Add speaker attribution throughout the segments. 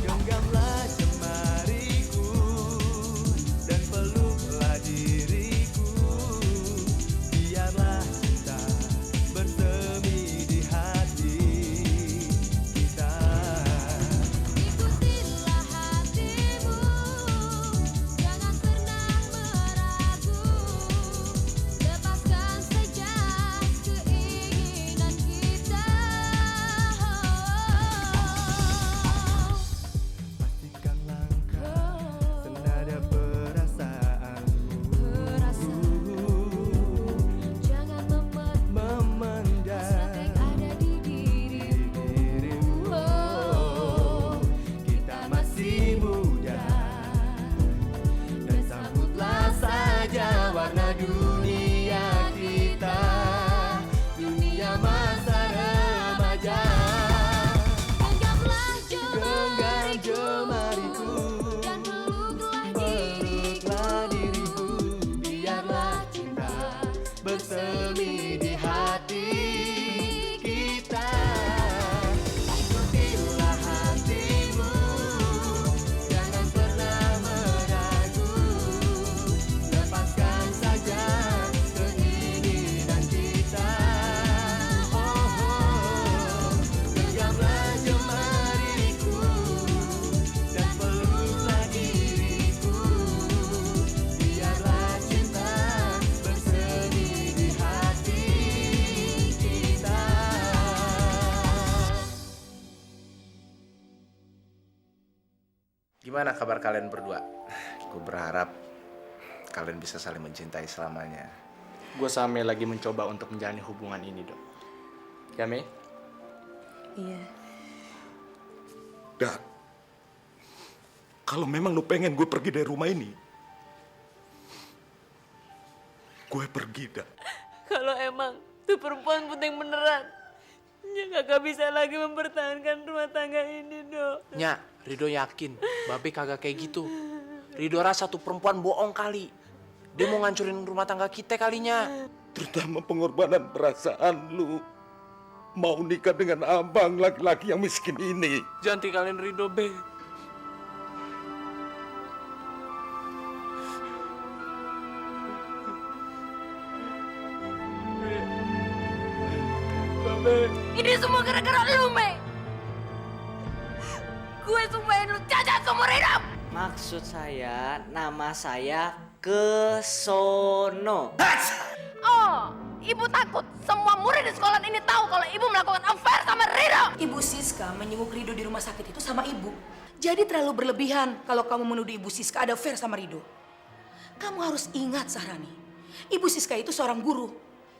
Speaker 1: Genggamlah jemariku dan peluklah diriku, biarlah cinta bersemi di hati kita.
Speaker 2: Ikutilah hatimu, jangan pernah meragu. Lepaskan saja keinginan kita.
Speaker 1: Pastikan langkah senada perasaanmu,
Speaker 2: Jangan
Speaker 1: memendam
Speaker 2: yang ada di
Speaker 1: dirimu. Kita masih muda, dan sambutlah saja warna dunia kita, dunia masa remaja.
Speaker 2: Genggamlah
Speaker 1: Genggam jemariku
Speaker 2: dan peluklah
Speaker 1: peluklah diriku, biarlah cinta bersemi di hati kita. Ikutilah hatimu, jangan pernah meragu. Lepaskan saja keinginan kita. Genggamlah jemariku dan peluklah diriku, biarlah cinta bersemi di hati kita.
Speaker 3: Gimana kabar kalian berdua? Gue berharap kalian bisa saling mencintai selamanya.
Speaker 4: Gue sama Mei lagi mencoba untuk menjalani hubungan ini, Dok. Ya, Mei?
Speaker 5: Iya.
Speaker 6: Dan kalau memang lu pengen gue pergi dari rumah ini, gue pergi, Dan.
Speaker 5: Kalau emang tuh perempuan penting beneran, ya kakak bisa lagi mempertahankan rumah tangga ini, Dok.
Speaker 3: Nya, Rido yakin Babe kagak kayak gitu. Rido rasa tuh perempuan bohong kali. Dia mau ngancurin rumah tangga kita kalinya.
Speaker 6: Terutama pengorbanan perasaan lu mau nikah dengan abang laki-laki yang miskin ini.
Speaker 3: Jangan tinggalin Rido, Be.
Speaker 5: Ini semua gara-gara lu, Mei. Gue sumpahin lu cacat seumur hidup.
Speaker 7: Maksud saya, nama saya Kesono.
Speaker 5: Oh, ibu takut semua murid di sekolah ini tahu kalau ibu melakukan affair sama Rido.
Speaker 8: Ibu Siska menyenguk Rido di rumah sakit itu sama ibu. Jadi terlalu berlebihan kalau kamu menuduh Ibu Siska ada affair sama Rido. Kamu harus ingat, Sahrani. Ibu Siska itu seorang guru.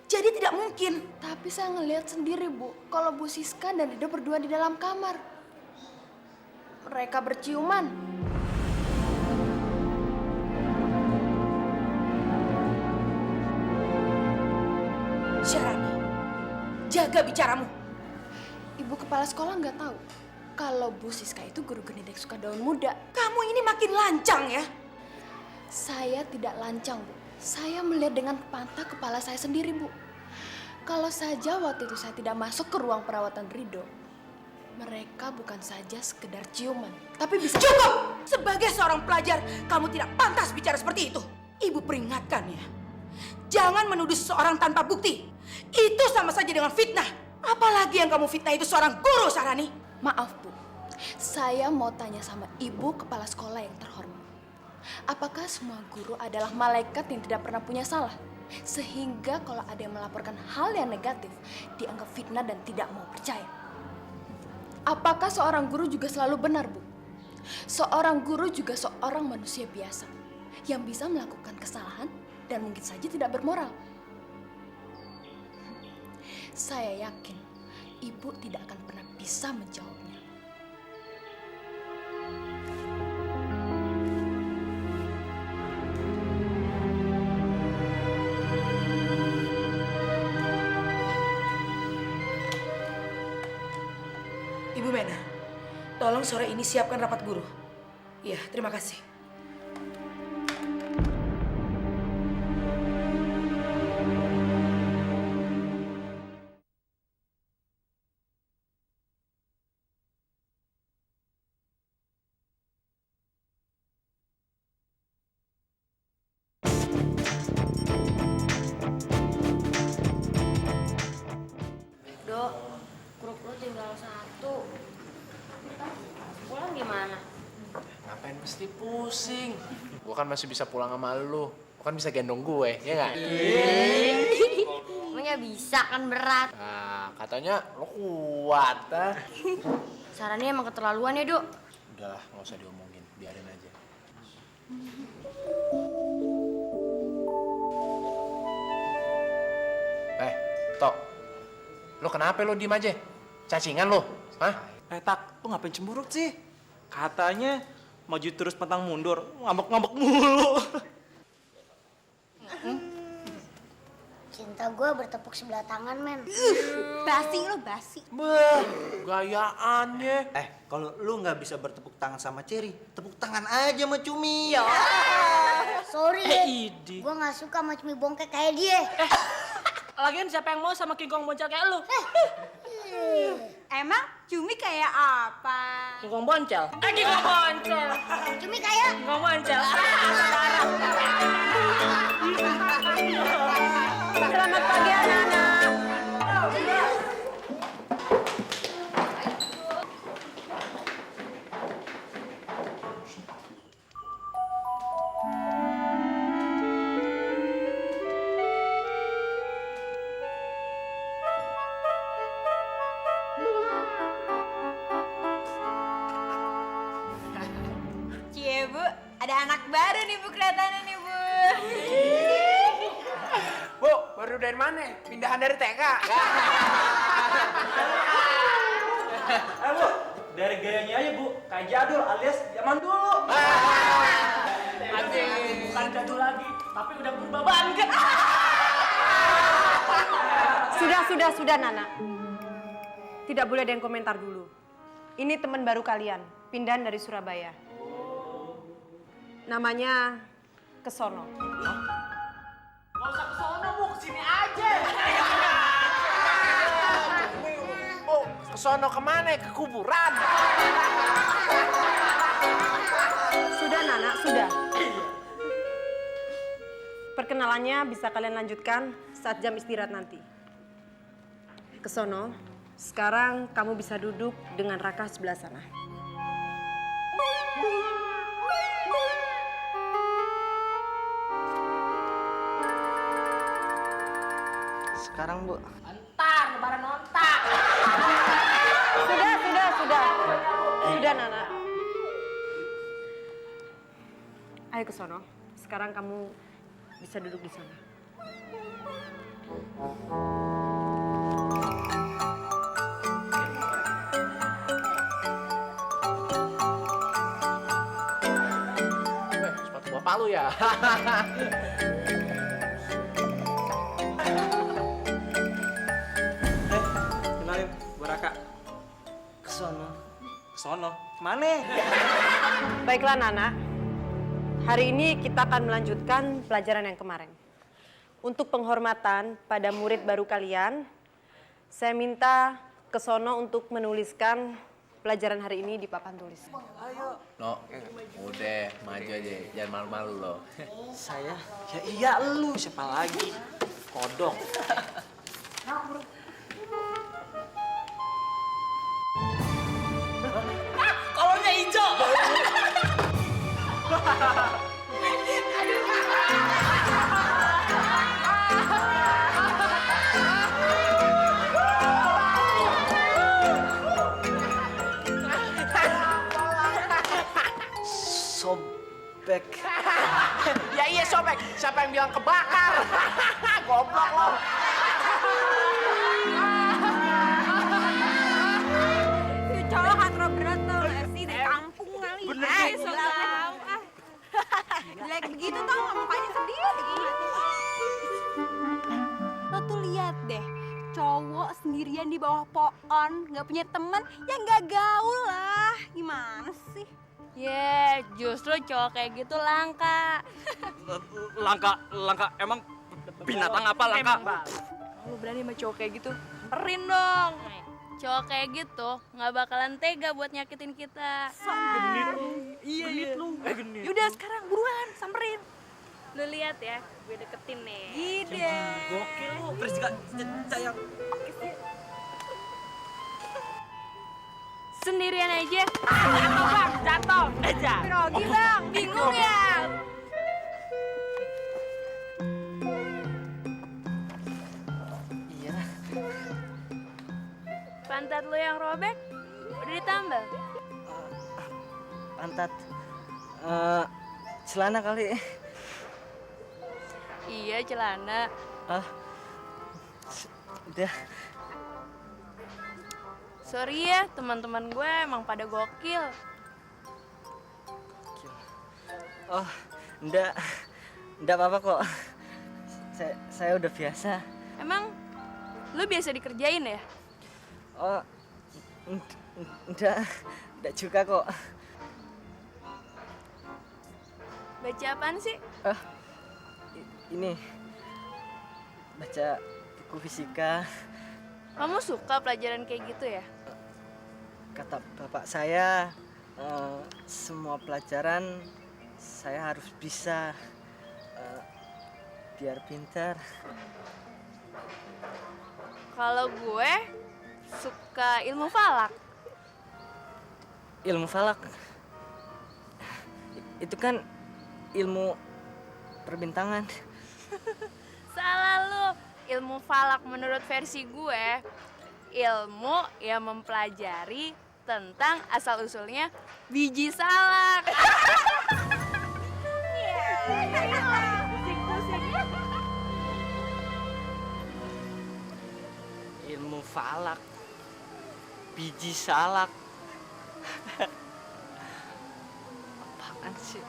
Speaker 8: Jadi tidak mungkin.
Speaker 2: Tapi saya ngelihat sendiri, Bu, kalau Bu Siska dan Rido berdua di dalam kamar. Mereka berciuman.
Speaker 8: Syahrani, jaga bicaramu.
Speaker 2: Ibu kepala sekolah nggak tahu kalau Bu Siska itu guru Genidek suka daun muda.
Speaker 8: Kamu ini makin lancang ya.
Speaker 2: Saya tidak lancang, Bu. Saya melihat dengan mata kepala saya sendiri, Bu. Kalau saja waktu itu saya tidak masuk ke ruang perawatan Rido, mereka bukan saja sekedar ciuman, tapi bisa...
Speaker 8: Cukup! Sebagai seorang pelajar, kamu tidak pantas bicara seperti itu. Ibu peringatkan ya. Jangan menuduh seseorang tanpa bukti. Itu sama saja dengan fitnah. Apalagi yang kamu fitnah itu seorang guru, Sahrani.
Speaker 2: Maaf, Bu. Saya mau tanya sama Ibu kepala sekolah yang terhormat. Apakah semua guru adalah malaikat yang tidak pernah punya salah? Sehingga kalau ada yang melaporkan hal yang negatif, dianggap fitnah dan tidak mau percaya. Apakah seorang guru juga selalu benar, Bu? Seorang guru juga seorang manusia biasa yang bisa melakukan kesalahan dan mungkin saja tidak bermoral. Saya yakin Ibu tidak akan pernah bisa menjawabnya.
Speaker 8: Ibu Mena, tolong sore ini siapkan rapat guru. Iya, terima kasih.
Speaker 5: Dok, grup lu tinggal 1. Pulang gimana?
Speaker 3: Ngapain mesti pusing? Gue kan masih bisa pulang sama lu. Lu kan bisa gendong gue, ya nggak?
Speaker 5: Emangnya bisa kan berat.
Speaker 3: Nah, katanya lo kuat, ah.
Speaker 5: Sarannya emang keterlaluan ya, Dok.
Speaker 3: Udahlah, nggak usah diomongin. Biarin aja. Tok. Lo kenapa lo diem aja? Cacingan lo? Hah?
Speaker 9: Tak, lu ngapain cemberut sih? Katanya maju terus pantang mundur, ngambek-ngambek mulu.
Speaker 10: Cinta gue bertepuk sebelah tangan, men.
Speaker 1: Basi lo, basi.
Speaker 3: Bah, gayaannya.
Speaker 11: Kalau lu nggak bisa bertepuk tangan sama Cherry, tepuk tangan aja sama Cumi. Ya.
Speaker 10: Sorry, gue gak suka sama cumi bongkek kayak dia.
Speaker 5: Lagian siapa yang mau sama King Kong boncel kayak lu?
Speaker 1: Emang Cumi kayak apa?
Speaker 5: King Kong boncel? King Kong boncel.
Speaker 10: Cumi kayak...
Speaker 5: King Kong boncel. Selamat pagi anak-anak.
Speaker 1: Cie, Bu. Ada anak baru nih, Bu, kelihatannya nih, Bu.
Speaker 3: Bu, baru dari mana? Pindahan dari TK?
Speaker 9: Bu, dari gayanya aja Bu, kayak jadul alias zaman dulu. Bukan jadul lagi, tapi udah berubah banget.
Speaker 12: Sudah, Nana. Tidak boleh ada yang komentar dulu. Ini teman baru kalian, pindahan dari Surabaya. Namanya Kesono.
Speaker 9: Gak usah kesana Bu, kesini aja.
Speaker 3: Bu, kesono kemana? Ke kuburan?
Speaker 12: Sudah, Nana, sudah. Perkenalannya bisa kalian lanjutkan saat jam istirahat nanti. Kesono, sekarang kamu bisa duduk dengan Raka sebelah sana.
Speaker 11: Sekarang Bu.
Speaker 5: Entar, lebaran nontak.
Speaker 12: Sudah, Nana. Ayo Kesono, sekarang kamu bisa duduk di sana.
Speaker 3: Sepatu bapak lu ya?
Speaker 9: Kenalin, gue Raka.
Speaker 11: Kesono.
Speaker 9: Kesono, kemana?
Speaker 12: Baiklah Nana, hari ini kita akan melanjutkan pelajaran yang kemarin. Untuk penghormatan pada murid baru kalian, saya minta Kesono untuk menuliskan pelajaran hari ini di papan tulis.
Speaker 3: No, udah maju aja, jangan malu-malu lo.
Speaker 9: Saya? Ya iya lu, siapa lagi? Kodok.
Speaker 5: Kolornya hijau.
Speaker 11: Sobek.
Speaker 3: Ya iya sobek, siapa yang bilang kebakar? Goblok lo.
Speaker 1: Itu cowok katro berat tau gak sih, dari kampung kali.
Speaker 9: Bener,
Speaker 1: So tau. Jelek begitu tau gak, mukanya sedih begini. Lo tuh lihat deh, cowok sendirian di bawah pohon, gak punya temen, ya gak gaul lah. Gimana sih?
Speaker 5: Justru cowok kayak gitu langka.
Speaker 9: Langka emang binatang apa langka?
Speaker 5: Lu berani sama cowok kayak gitu? Samperin dong. Cowok kayak gitu nggak bakalan tega buat nyakitin kita.
Speaker 9: Genit lu. Genit.
Speaker 1: Yaudah sekarang buruan samperin.
Speaker 5: Lu lihat ya, gue deketin nih.
Speaker 1: Ide.
Speaker 9: Gokil lu. Bersika sayang.
Speaker 5: Sendirian aja. Bang, jatuh aja.
Speaker 1: Grogi bang, bingung ya.
Speaker 7: Iya.
Speaker 5: Pantat lu yang robek udah ditambal.
Speaker 7: Pantat. Celana kali.
Speaker 5: Iya, celana.
Speaker 7: Udah.
Speaker 5: Sorry ya, teman-teman gue emang pada gokil.
Speaker 7: Oh, enggak apa-apa kok. Saya udah biasa.
Speaker 5: Emang lu biasa dikerjain ya?
Speaker 7: Oh, enggak juga kok.
Speaker 5: Baca apaan sih?
Speaker 7: Ini baca buku fisika.
Speaker 5: Kamu suka pelajaran kayak gitu ya?
Speaker 7: Kata bapak saya, semua pelajaran saya harus bisa biar pintar.
Speaker 5: Kalau gue suka ilmu falak.
Speaker 7: Ilmu falak? Itu kan ilmu perbintangan.
Speaker 5: Salah lu. Ilmu falak menurut versi gue, ilmu yang mempelajari tentang asal-usulnya biji salak.
Speaker 7: Ilmu falak, biji salak. Apaan sih?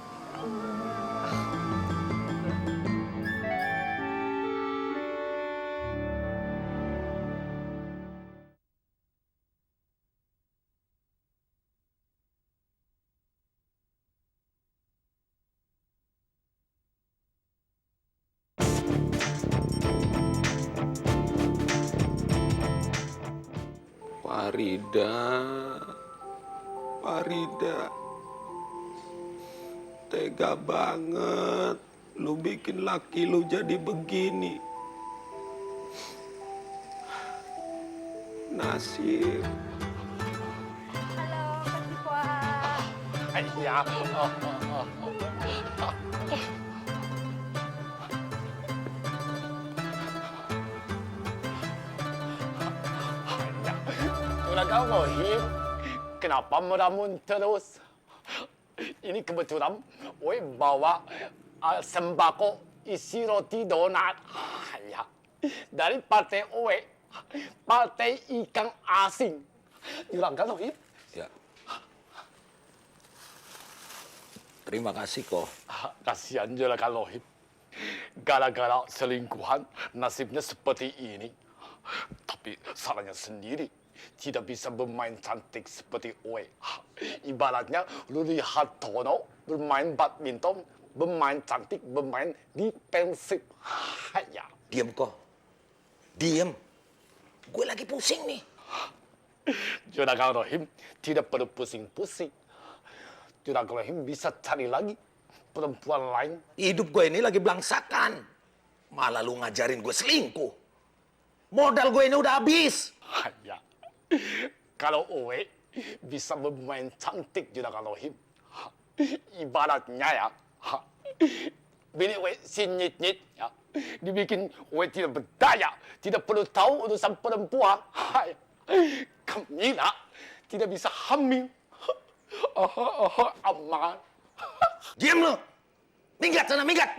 Speaker 6: Farida, tega banget lu bikin laki lu jadi begini. Nasib.
Speaker 1: Halo, Kak Dipwa.
Speaker 6: Iya.
Speaker 13: Juragan Rohim, kenapa melamun terus? Ini kebetulan Oe bawa sembako isi roti donat. Ya, dari partai Oe, partai ikan asin. Juragan Rohim.
Speaker 6: Ya. Terima kasih kok.
Speaker 13: Kasihan Juragan Rohim. Gara-gara selingkuhan nasibnya seperti ini. Tapi salahnya sendiri. Tidak bisa bermain cantik seperti Oe. Ibaratnya lu lihat Tono bermain badminton, bermain cantik, bermain di pensip. Ya.
Speaker 6: Diam kok. Diam. Gue lagi pusing nih.
Speaker 13: Juragan Rohim tidak perlu pusing-pusing. Juragan Rohim bisa cari lagi perempuan lain.
Speaker 6: Hidup gue ini lagi belangsakan. Malah lu ngajarin gue selingkuh. Modal gue ini udah habis.
Speaker 13: Ya. Kalau Oe bisa bermain cantik Juragan Rohim, ibaratnya ya, bini Oe si nyit-nyit ya, dibikin Oe tidak berdaya, tidak perlu tahu urusan perempuan. Kamila tidak bisa hamil. Aman.
Speaker 6: Diam lu. Minggat sana, minggat.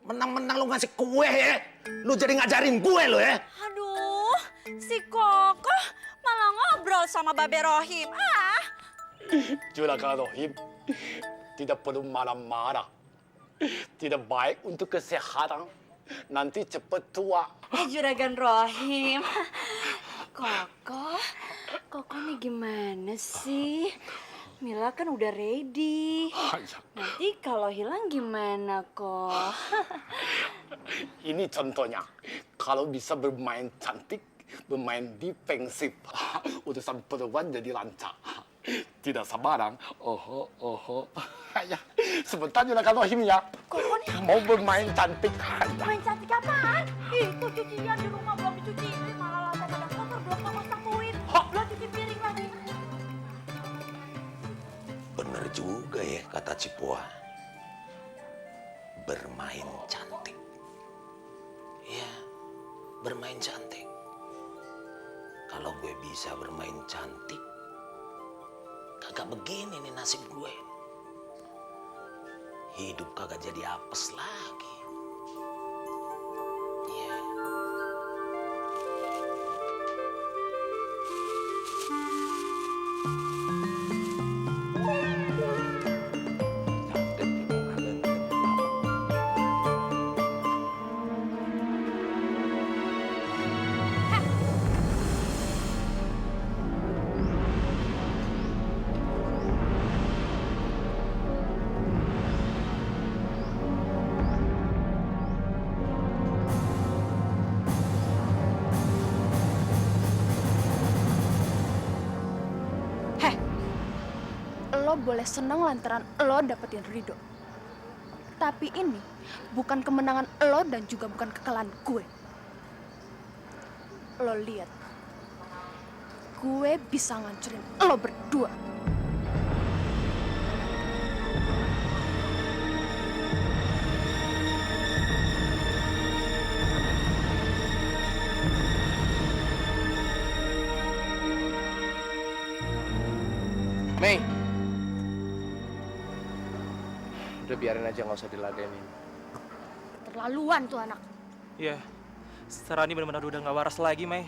Speaker 6: Menang-menang lu ngasih kue ya. Lu jadi ngajarin gue lu ya.
Speaker 1: Aduh, si Koko malah ngobrol sama Babe Rohim.
Speaker 13: Juragan Rohim tidak perlu marah-marah. Tidak baik untuk kesehatan. Nanti cepat tua.
Speaker 5: Juragan Rohim. Koko nih gimana sih? Mila kan udah ready.
Speaker 13: Ayah,
Speaker 5: Nanti kalau hilang gimana kok?
Speaker 13: ini contohnya. Kalau bisa bermain cantik, bermain defensif, urusan perempuan jadi lancar. Tidak sabaran. Oho. Ayah, sebentar Juragan Rohim ya. Mau bermain cantik.
Speaker 5: Main cantik apaan? Itu cucian di rumah belum dicuci. Ini malah lama pada kotor, belum mama sapuin. Belum cuci piring lagi.
Speaker 6: Bener juga ya kata Cipoa. Bermain cantik. Ya, bermain cantik. Kalau gue bisa bermain cantik, kagak begini nih nasib gue. Hidup kagak jadi apes lagi. Iya.
Speaker 2: Lo boleh senang lantaran lo dapetin Ridho. Tapi ini bukan kemenangan lo dan juga bukan kekalahan gue. Lo lihat, gue bisa ngancurin lo berdua.
Speaker 3: Mei, udah biarin aja, nggak usah diladenin.
Speaker 10: Terlaluan tuh anak.
Speaker 9: Iya, Serani benar-benar udah nggak waras lagi, Mei.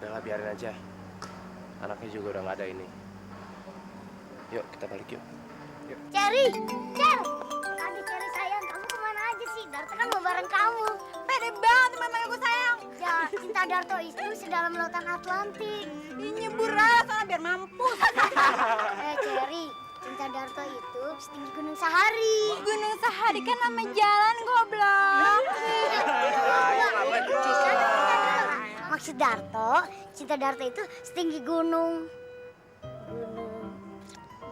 Speaker 3: Udahlah, biarin aja. Anaknya juga udah nggak ada ini. Yuk, kita balik yuk.
Speaker 10: Cherry, Aduh Cherry sayang, kamu kemana aja sih? Darto kan mau bareng kamu.
Speaker 1: Pede banget teman aku sayang.
Speaker 10: Ya, cinta Darto itu sedalam lautan Atlantik.
Speaker 1: Ih, nyebur aja soalnya biar mampus.
Speaker 10: Cherry, cinta Darto itu setinggi Gunung Sahari.
Speaker 1: Gunung Sahari kan nama jalan goblok.
Speaker 10: Maksud Darto, cinta Darto itu setinggi gunung.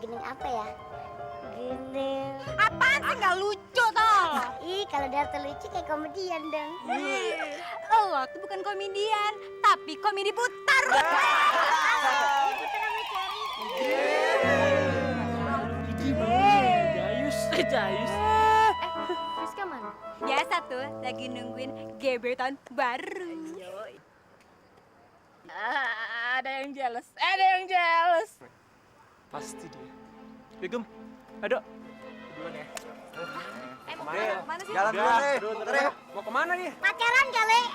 Speaker 10: Gunung apa ya? Gunung.
Speaker 1: Apaan sih nggak lucu toh?
Speaker 10: Ih, kalau Darto lucu kayak komedian dong.
Speaker 1: Lo tuh bukan komedian, tapi komedi putar.
Speaker 9: Jayus.
Speaker 10: Rizka mana?
Speaker 1: Biasa tuh, lagi nungguin gebetan baru.
Speaker 2: Ada yang jealous.
Speaker 9: Pasti dia. Begum, aduh. Duluan ya.
Speaker 1: Mana sih?
Speaker 11: Jalan dulu deh. Bentar ya.
Speaker 9: Mau kemana nih?
Speaker 10: Pacaran kali?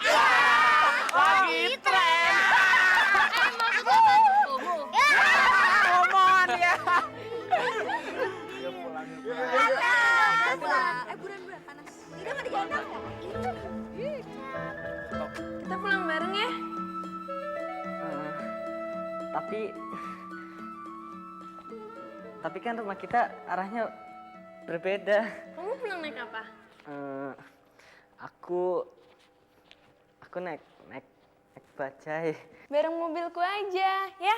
Speaker 9: Lagi tren.
Speaker 10: Maksud lo apa?
Speaker 9: Omon ya.
Speaker 1: Buruan, panas. Udah nggak digendong ya?
Speaker 5: Kita pulang bareng ya.
Speaker 7: Tapi kan rumah kita arahnya berbeda.
Speaker 5: Kamu pulang naik apa?
Speaker 7: Aku naik bajai.
Speaker 5: Bareng mobilku aja, ya?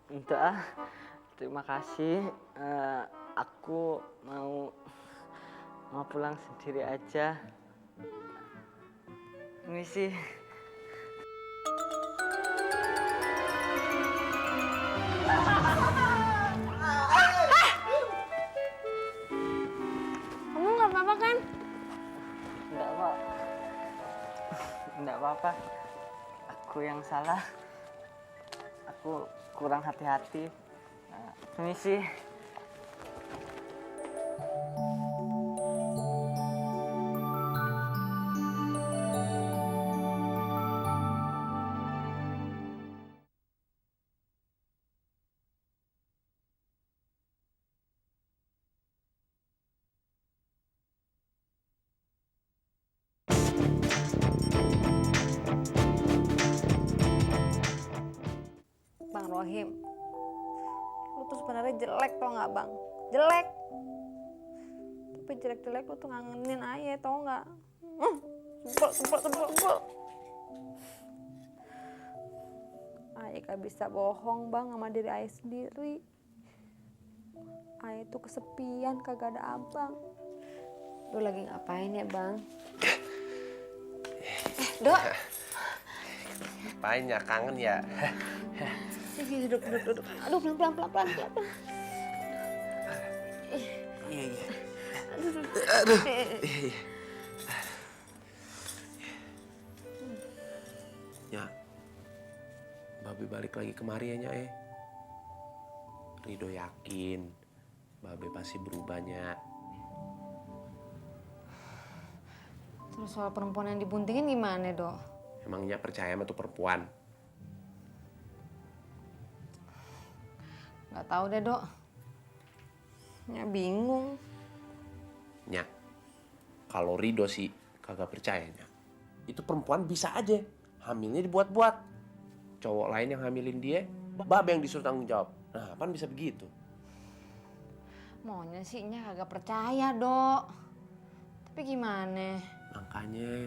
Speaker 7: Enggak, terima kasih. Aku mau pulang sendiri aja. Misi.
Speaker 5: Kamu nggak apa-apa kan?
Speaker 7: Enggak, Pak. Enggak apa-apa. Aku yang salah. Aku kurang hati-hati. Permisi.
Speaker 12: Bang Rohim, lu
Speaker 14: tuh sebenarnya jelek tau nggak bang? Jelek. Tapi jelek-jelek lu tuh ngangenin Aye tau nggak? Sebel. Aye gak bisa bohong bang sama diri Aye sendiri. Aye tuh kesepian, kagak ada abang.
Speaker 12: Lu lagi ngapain ya bang? Dok.
Speaker 15: Ngapain ya, kangen ya?
Speaker 12: Duduk. Aduh, pelan.
Speaker 15: Iya.
Speaker 12: Aduh.
Speaker 15: Iya. Ya, Babe balik lagi kemari ya, Nya. Rido yakin Babe pasti berubahnya.
Speaker 12: Terus soal perempuan yang dibuntingin gimana, Dok?
Speaker 15: Emangnya percaya sama tuh perempuan?
Speaker 12: Gak tahu deh, Dok. Ya bingung.
Speaker 15: Nya, kalau Rido sih kagak percayanya. Itu perempuan bisa aja hamilnya dibuat-buat. Cowok lain yang hamilin dia, Babe yang disuruh tanggung jawab. Nah, apaan bisa begitu?
Speaker 12: Maunya sih Nya kagak percaya, Dok. Tapi gimana?
Speaker 15: Makanya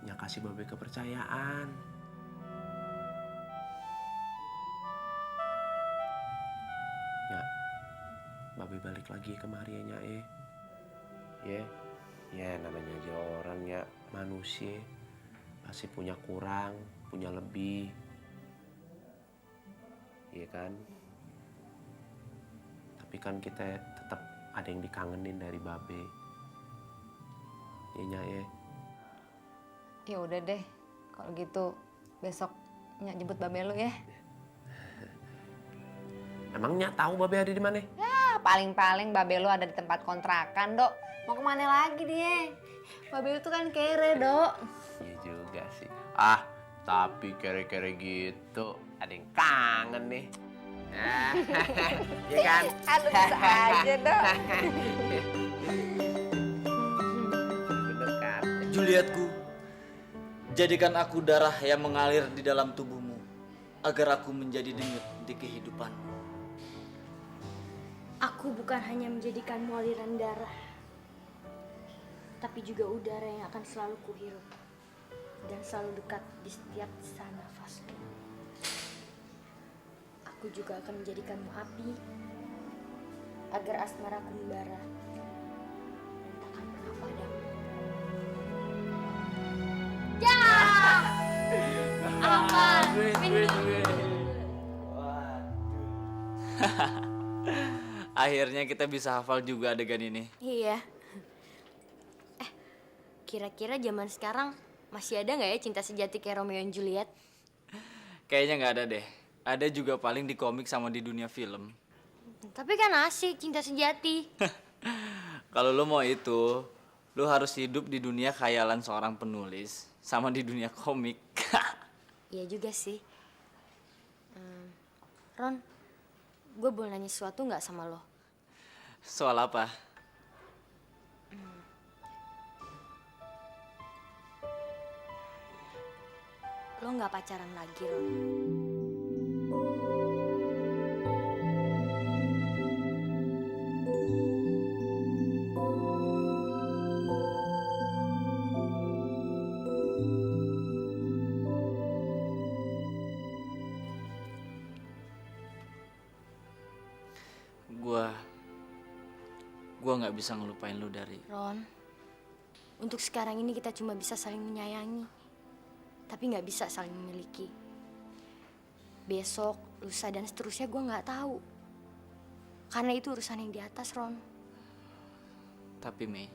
Speaker 15: Nya kasih Babe kepercayaan. Ya, Babe balik lagi kemari ya, Nya. Ya namanya aja orang ya, manusia. Pasti punya kurang, punya lebih. Iya kan? Tapi kan kita tetap ada yang dikangenin dari Babe. Iya, Nya.
Speaker 12: Ya udah deh, kalau gitu besok Nya jemput Babe lu ya.
Speaker 15: Emang Nya tahu Babe ada di mana?
Speaker 12: Ya, paling-paling Babe lu ada di tempat kontrakan, Dok. Mau kemana lagi dia? Babe lu tuh kan kere, Dok.
Speaker 15: Iya juga sih. Ah, tapi kere-kere gitu ada yang kangen nih. Iya kan?
Speaker 12: Aduh, bisa aja, Dok.
Speaker 15: Bener kan?
Speaker 9: Julietku, jadikan aku darah yang mengalir di dalam tubuhmu, agar aku menjadi denyut di kehidupanmu.
Speaker 10: Aku bukan hanya menjadikanmu aliran darah, tapi juga udara yang akan selalu kuhirup dan selalu dekat di setiap hembusan nafasku. Aku juga akan menjadikanmu api, agar asmaraku membara dan takkan pernah padam. Ya! Apa?
Speaker 9: Akhirnya kita bisa hafal juga adegan ini.
Speaker 10: Iya. Kira-kira zaman sekarang masih ada nggak ya cinta sejati kayak Romeo and Juliet?
Speaker 9: Kayaknya nggak ada deh. Ada juga paling di komik sama di dunia film.
Speaker 10: Tapi kan asik cinta sejati.
Speaker 9: Kalau lo mau itu, lo harus hidup di dunia khayalan seorang penulis sama di dunia komik.
Speaker 10: Iya juga sih. Ron, gue boleh nanya sesuatu nggak sama lo?
Speaker 9: Soal apa?
Speaker 10: Lo nggak pacaran lagi, Ron?
Speaker 9: Gua nggak bisa ngelupain lu dari.
Speaker 10: Ron, untuk sekarang ini kita cuma bisa saling menyayangi, tapi nggak bisa saling memiliki. Besok, lusa, dan seterusnya gue nggak tahu. Karena itu urusan yang di atas, Ron.
Speaker 9: Tapi Mei,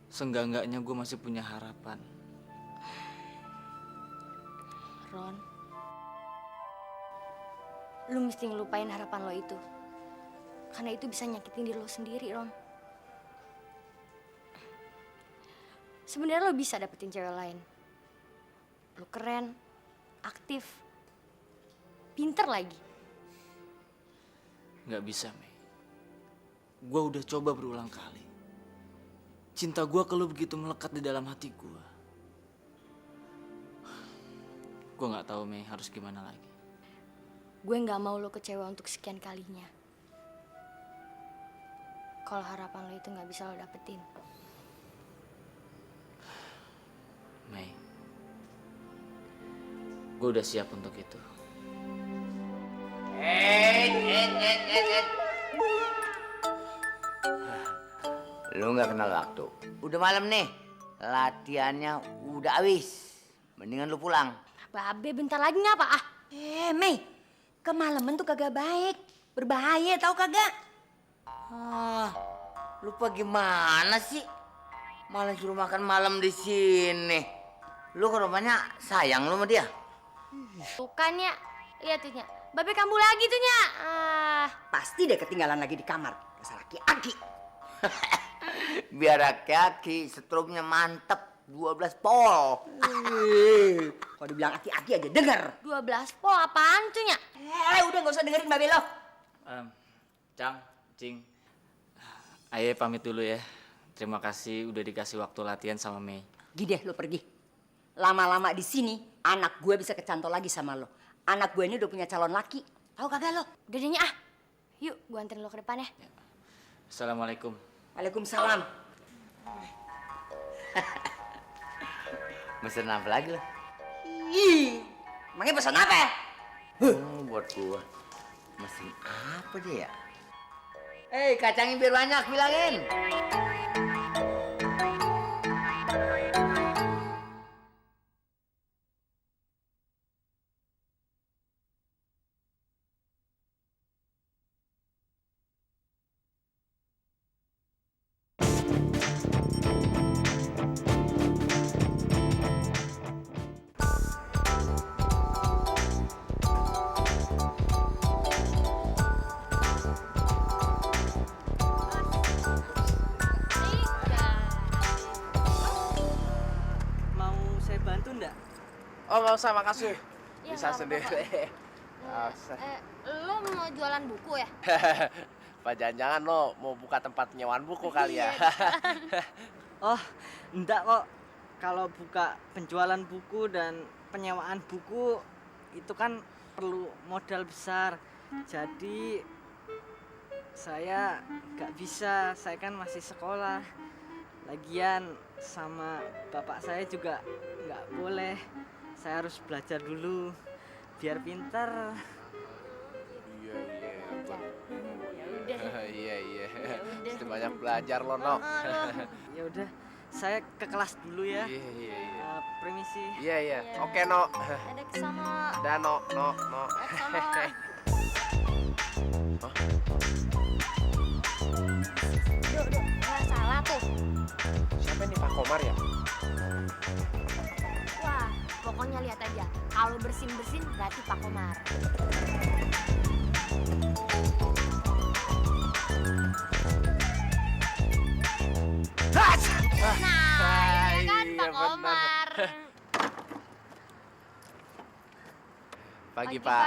Speaker 9: seenggak-enggaknya gue masih punya harapan.
Speaker 10: Ron, lu mesti ngelupain harapan lo itu. Karena itu bisa nyakitin diri lo sendiri, Ron. Sebenarnya lo bisa dapetin cewek lain. Lo keren, aktif, pinter lagi.
Speaker 9: Nggak bisa, Mei. Gue udah coba berulang kali. Cinta gue ke lu begitu melekat di dalam hati gue. Gue nggak tahu, Mei, harus gimana lagi.
Speaker 10: Gue nggak mau lo kecewa untuk sekian kalinya. Kalau harapan lo itu nggak bisa lo dapetin.
Speaker 9: Mei, gue udah siap untuk itu.
Speaker 16: Lu nggak kenal waktu. Udah malam nih, latihannya udah habis. Mendingan lu pulang.
Speaker 10: Babe bentar lagi ngapa ah?
Speaker 8: Mei, kemalaman tuh kagak baik. Berbahaya tau kagak?
Speaker 16: Lupa gimana sih? Malah suruh makan malam di sini. Lu ke rumahnya sayang lu sama dia?
Speaker 10: Bukan ya, lihat tuh Nya. Babe kambuh lagi tuh Nya.
Speaker 8: Pasti deh ketinggalan lagi di kamar. Dasar aki-aki.
Speaker 16: Biar aki-aki, setrumnya mantep. 12 pol.
Speaker 8: Kalau dibilang aki-aki aja denger.
Speaker 10: 12 pol apaan tuh Nya?
Speaker 8: Udah gak usah dengerin Babe lo.
Speaker 9: Cang, Cing. Aye pamit dulu ya. Terima kasih udah dikasih waktu latihan sama Mei.
Speaker 8: Gini deh lo pergi. Lama-lama di sini anak gue bisa kecantol lagi sama lo. Anak gue ini udah punya calon laki. Tahu kagak lo?
Speaker 10: Udah deh Nya ah. Yuk, gue anterin lo ke depan ya.
Speaker 9: Assalamualaikum.
Speaker 8: Waalaikumsalam.
Speaker 16: Mesen apa lagi lo?
Speaker 8: Ih, emangnya pesan apa ya?
Speaker 16: Buat gua. Mesen apa dia ya? Kacangnya biar banyak, bilangin.
Speaker 7: Mau saya bantu enggak?
Speaker 3: Oh nggak usah, makasih.
Speaker 10: Ya,
Speaker 3: Bisa
Speaker 10: nggak
Speaker 3: sendiri.
Speaker 10: apa-apa.
Speaker 3: Nggak usah.
Speaker 10: Lo mau jualan buku ya?
Speaker 3: Pak, jangan-jangan lo mau buka tempat penyewaan buku kali ya?
Speaker 7: Oh, enggak kok. Kalau buka penjualan buku dan penyewaan buku itu kan perlu modal besar. Jadi saya nggak bisa, saya kan masih sekolah. Lagian sama bapak saya juga nggak boleh. Saya harus belajar dulu biar pintar.
Speaker 3: Iya. Mesti banyak belajar lo, No.
Speaker 7: Ya udah, saya ke kelas dulu ya.
Speaker 3: Iya.
Speaker 7: Permisi.
Speaker 3: Iya. Oke, No.
Speaker 10: Ada kesana.
Speaker 3: Dah, No.
Speaker 10: Duh, nggak salah tuh.
Speaker 3: Siapa nih, Pak Komar ya?
Speaker 10: Wah, pokoknya lihat aja. Kalau bersin-bersin berarti Pak Komar. Nah, ya kan Pak Komar.
Speaker 3: Pagi, Pak.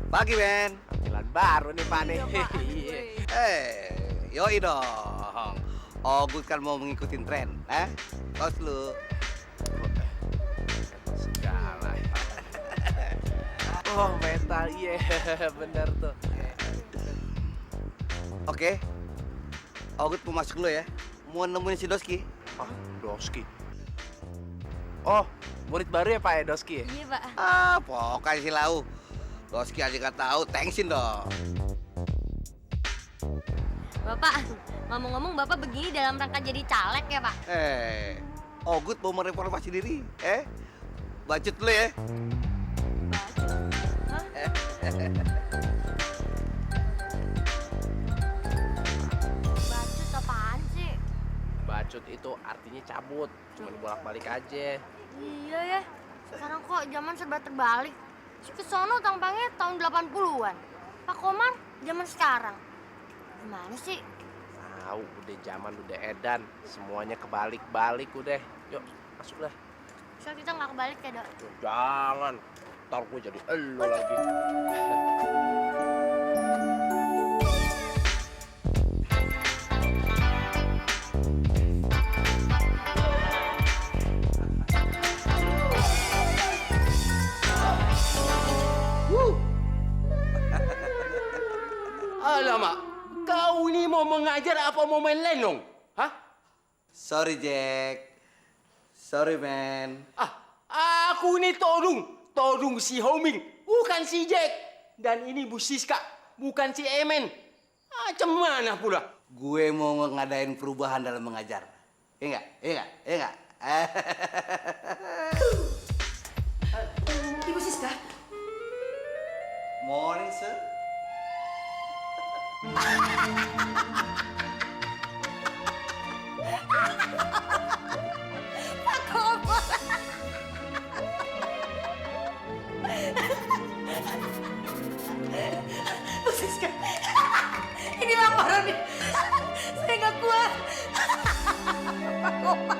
Speaker 6: Pagi, Ben.
Speaker 3: Tampilan baru nih, Pak nih.
Speaker 6: Yoi dong. Ogut kan mau ngikutin tren, Kos lu.
Speaker 3: Segala. Oh, metal, iya. Bener tuh.
Speaker 6: Oke. Ogut mau masuk dulu ya. Mau nemuin si Doski.
Speaker 3: Doski. Oh, murid baru ya Pak ya, Doski ya?
Speaker 10: Iya, Pak.
Speaker 6: Pokoknya si Lau. Doski aja gak tahu, thanksin dong.
Speaker 10: Bapak, ngomong-ngomong Bapak begini dalam rangka jadi caleg ya, Pak?
Speaker 6: Ogut mau mereformasi diri, Bacot dulu ya.
Speaker 10: Bacot apaan sih?
Speaker 3: Bacot itu artinya cabut, cuma bolak-balik aja.
Speaker 10: Iya ya, sekarang kok zaman serba terbalik. Si Kesono tampangnya tahun 80-an. Pak Komar zaman sekarang. Gimana sih?
Speaker 3: Tahu, udah zaman udah edan, semuanya kebalik-balik udah. Yuk, masuk dah.
Speaker 10: So kita nggak kebalik ya, Dok?
Speaker 3: Jangan, ntar gue jadi elu lagi.
Speaker 15: Alamak, kau ini mau mengajar apa mau main lenong? Hah?
Speaker 11: Sorry, Jack. Sorry, man.
Speaker 15: Aku ini Todung si Homing, bukan si Jack. Dan ini Bu Siska, bukan si Emen. Macam mana pula?
Speaker 11: Gue mau ngadain perubahan dalam mengajar. Iya nggak?
Speaker 8: Ibu Siska.
Speaker 11: Morning, sir.
Speaker 8: Pak Komar. Bu Siska. Ini lamaran nih. Saya nggak kuat. Pak Komar.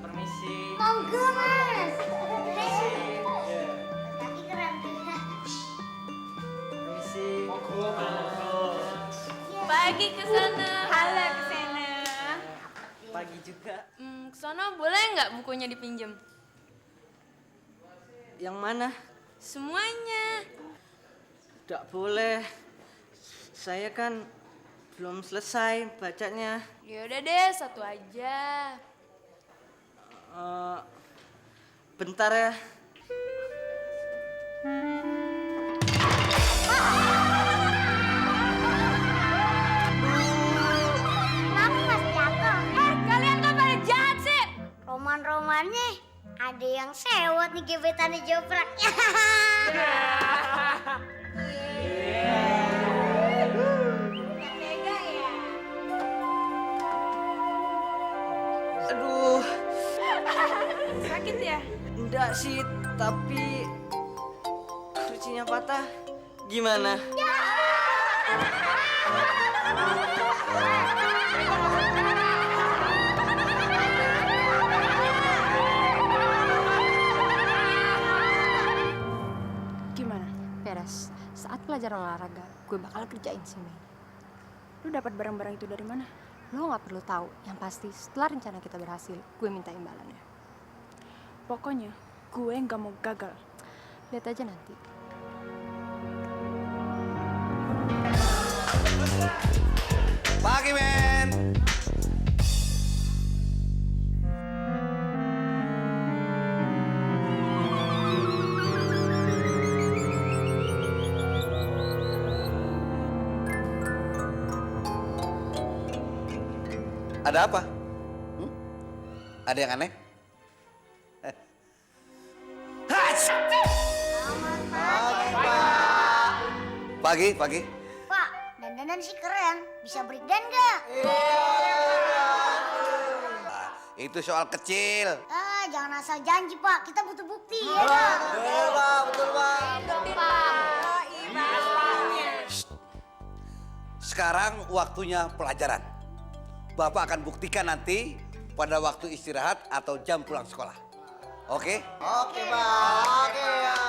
Speaker 7: Permisi.
Speaker 10: Monggo, Mas.
Speaker 7: Permisi.
Speaker 10: Kaki keren.
Speaker 7: Permisi.
Speaker 5: Pagi ke sana.
Speaker 1: Halo ke sana.
Speaker 7: Pagi juga.
Speaker 5: Ke sana boleh nggak bukunya dipinjem?
Speaker 7: Yang mana?
Speaker 5: Semuanya.
Speaker 7: Tidak boleh. Saya kan belum selesai bacanya.
Speaker 5: Ya udah deh, satu aja.
Speaker 7: Bentar ya.
Speaker 10: Kenapa Mas jatuh?
Speaker 5: Kalian kok pada jahat sih?
Speaker 10: Roman-romannya ada yang sewot nih gebetannya Joprak.
Speaker 7: Aduh.
Speaker 1: Sakit ya?
Speaker 7: Enggak sih, tapi kursinya patah. Gimana?
Speaker 2: Gimana? Beres. Saat pelajaran olahraga, gue bakal kerjain si Mei. Lu dapat barang-barang itu dari mana? Lu nggak perlu tahu. Yang pasti setelah rencana kita berhasil, gue minta imbalannya. Pokoknya, gue nggak mau gagal. Lihat aja nanti.
Speaker 11: Pagi, men. Ada apa? Ada yang aneh? Pagi.
Speaker 10: Pak, dandanan sih keren. Bisa breakdance nggak?
Speaker 11: Itu soal kecil.
Speaker 10: Jangan asal janji, Pak. Kita butuh bukti, ya nggak?
Speaker 11: Betul, Pak. Sekarang waktunya pelajaran. Bapak akan buktikan nanti pada waktu istirahat atau jam pulang sekolah. Oke? Oke, Pak. Oke, ya.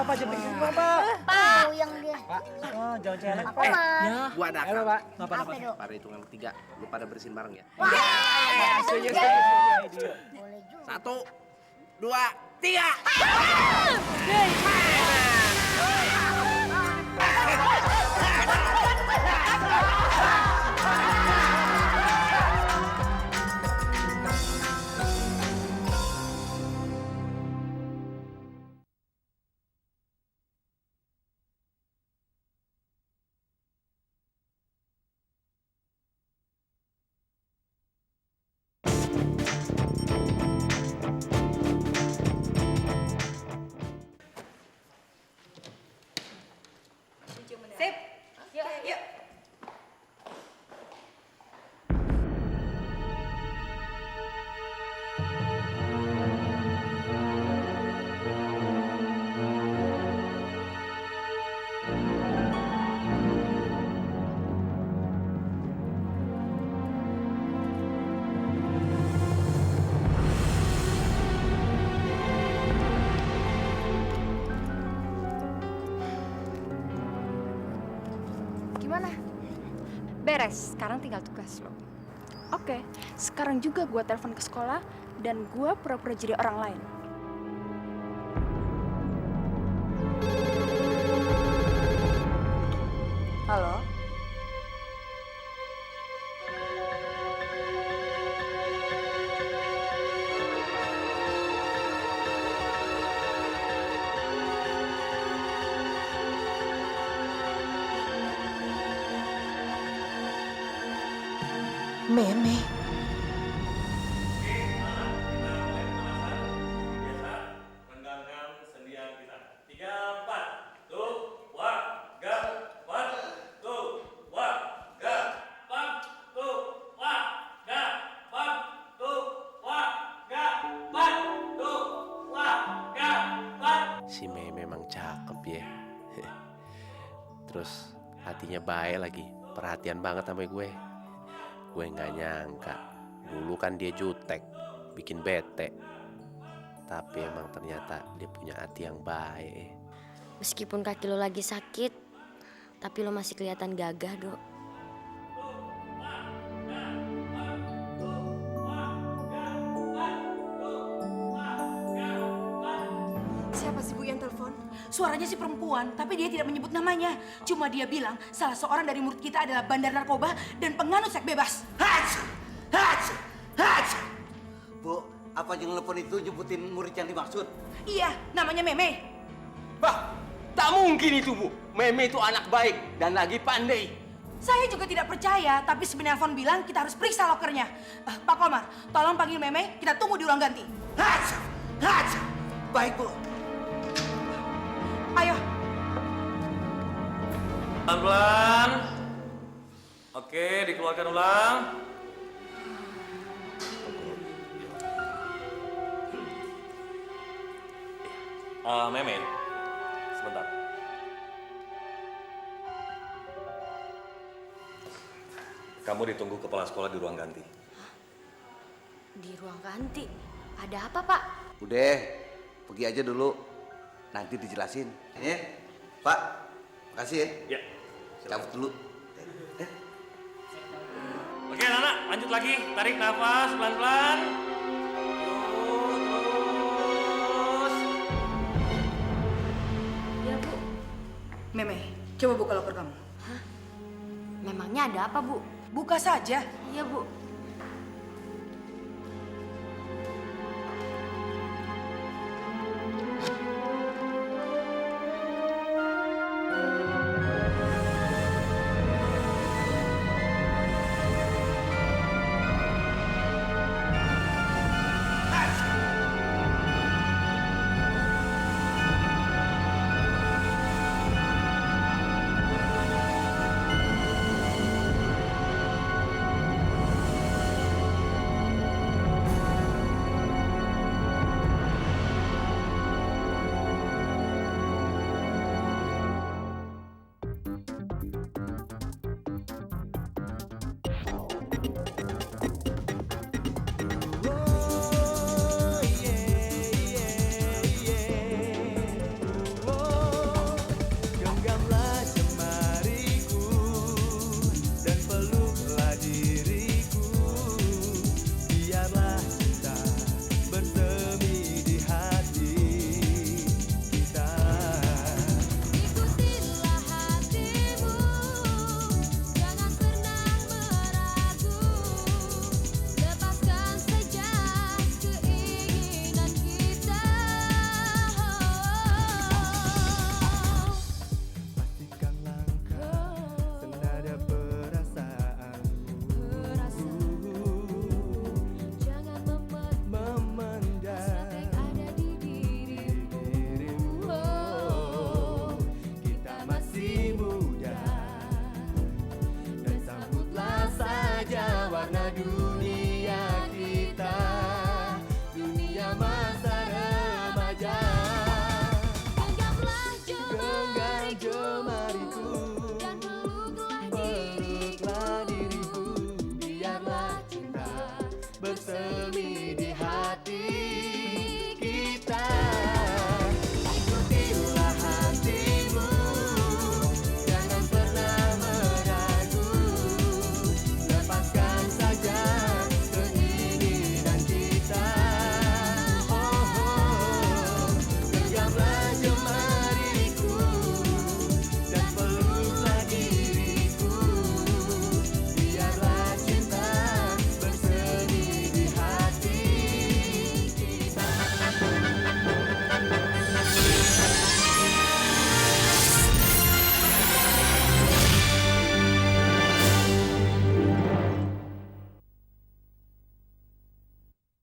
Speaker 10: Pak, jemput Bapak. Pak, yang dia.
Speaker 15: Pak.
Speaker 10: Oh,
Speaker 15: jangan celek.
Speaker 10: Apa, Mas?
Speaker 15: Gua ada
Speaker 10: Halo, Pak. Apa, Dok?
Speaker 15: Pada hitungan ketiga, lu pada bersihin bareng ya.
Speaker 10: Wah,
Speaker 15: Setuju.
Speaker 10: boleh juga.
Speaker 15: 1, 2, 3.
Speaker 10: Hey.
Speaker 8: Sip. Yuk, yuk.
Speaker 2: Gimana?
Speaker 14: Beres, sekarang tinggal tugas lo.
Speaker 2: Oke, sekarang juga gue telepon ke sekolah dan gue pura-pura jadi orang lain.
Speaker 8: Halo? Meme.
Speaker 15: Si Mei memang cakep ya. Terus hatinya baik lagi, perhatian banget sama gue. Gue nggak nyangka, dulu kan dia jutek, bikin bete. Tapi emang ternyata dia punya hati yang baik.
Speaker 10: Meskipun kaki lo lagi sakit, tapi lo masih kelihatan gagah, Dok.
Speaker 8: Siapa sih Bu yang telepon? Suaranya si perempuan, tapi dia tidak menyebut namanya. Cuma dia bilang salah seorang dari murid kita adalah bandar narkoba dan penganut seks bebas.
Speaker 11: Hats! Hats! Hats! Bu, apa yang telepon itu nyebutin murid yang dimaksud?
Speaker 8: Iya, namanya Meme.
Speaker 17: Bah, tak mungkin itu, Bu. Meme itu anak baik dan lagi pandai.
Speaker 8: Saya juga tidak percaya, tapi si penelpon bilang kita harus periksa lokernya. Pak Komar, tolong panggil Meme, kita tunggu di ruang ganti.
Speaker 11: Hats! Hats! Baik, Bu.
Speaker 8: Ayo.
Speaker 18: Pelan-pelan. Oke, dikeluarkan ulang. Meme, sebentar. Kamu ditunggu kepala sekolah di ruang ganti.
Speaker 10: Di ruang ganti? Ada apa, Pak?
Speaker 11: Udah, pergi aja dulu. Nanti dijelasin. Ya, Pak. Makasih ya.
Speaker 18: Ya.
Speaker 11: Cabut dulu.
Speaker 18: Oke, anak-anak, lanjut lagi. Tarik nafas pelan-pelan.
Speaker 8: Ya, Bu. Meme, coba buka loker kamu.
Speaker 10: Memangnya ada apa, Bu?
Speaker 8: Buka saja.
Speaker 10: Iya, Bu.